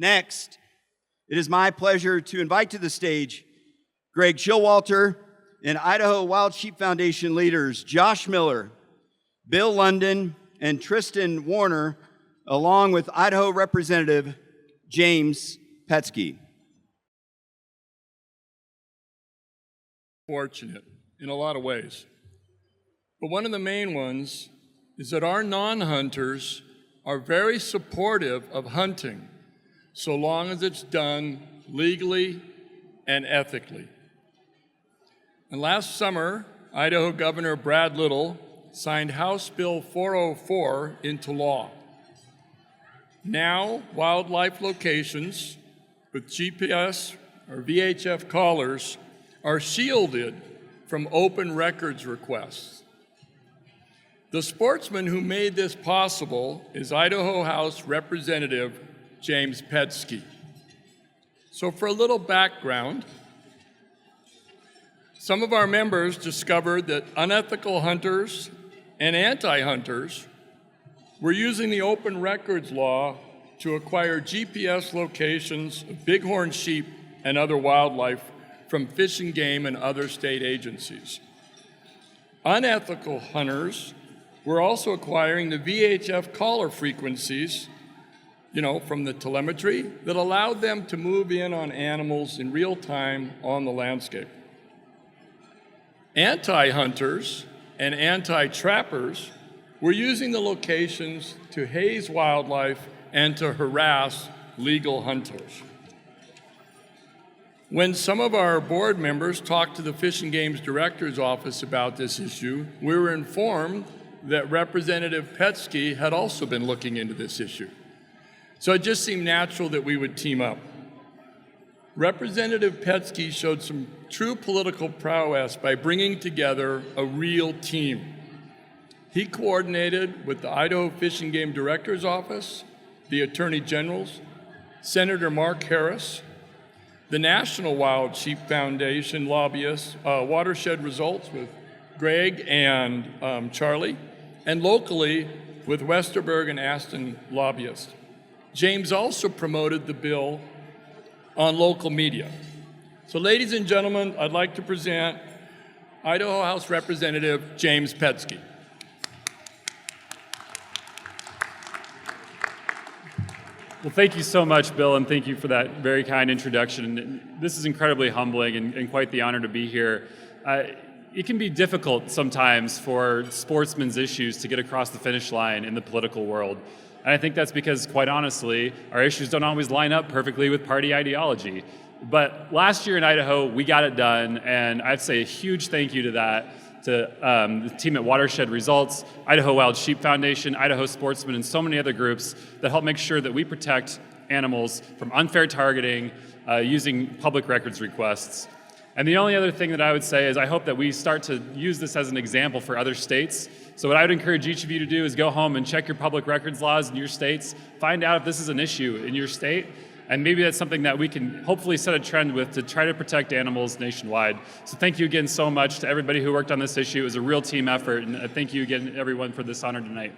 Next, it is my pleasure to invite to the stage Greg Showalter and Idaho Wild Sheep Foundation leaders Josh Miller, Bill London, and Tristan Warner, along with Idaho Representative James Petzke. Fortunate in a lot of ways. But one of the main ones is that our non-hunters are very supportive of hunting, so long as it's done legally and ethically. And last summer, Idaho Governor Brad Little signed House Bill 404 into law. Now, wildlife locations with GPS or VHF collars are shielded from open records requests. The sportsman who made this possible is Idaho House Representative James Petzke. So for a little background, some of our members discovered that unethical hunters and anti-hunters were using the open records law to acquire GPS locations of bighorn sheep and other wildlife from Fish and Game and other state agencies. Unethical hunters were also acquiring the VHF collar frequencies, from the telemetry that allowed them to move in on animals in real time on the landscape. Anti-hunters and anti-trappers were using the locations to haze wildlife and to harass legal hunters. When some of our board members talked to the Fish and Game's Director's Office about this issue, we were informed that Representative Petzke had also been looking into this issue. So it just seemed natural that we would team up. Representative Petzke showed some true political prowess by bringing together a real team. He coordinated with the Idaho Fish and Game Director's Office, the Attorney General's, Senator Mark Harris, the National Wild Sheep Foundation lobbyists, Watershed Results with Greg and Charlie, and locally with Westerberg and Aston lobbyists. James also promoted the bill on local media. So ladies and gentlemen, I'd like to present Idaho House Representative James Petzke. Well, thank you so much, Bill, and thank you for that very kind introduction. This is incredibly humbling and quite the honor to be here. It can be difficult sometimes for sportsmen's issues to get across the finish line in the political world. And I think that's because, quite honestly, our issues don't always line up perfectly with party ideology. But last year in Idaho, we got it done, and I'd say a huge thank you to that, to the team at Watershed Results, Idaho Wild Sheep Foundation, Idaho Sportsmen, and so many other groups that help make sure that we protect animals from unfair targeting using public records requests. And the only other thing that I would say is I hope that we start to use this as an example for other states. So what I would encourage each of you to do is go home and check your public records laws in your states, find out if this is an issue in your state, and maybe that's something that we can hopefully set a trend with to try to protect animals nationwide. So thank you again so much to everybody who worked on this issue. It was a real team effort, and thank you again, everyone, for this honor tonight.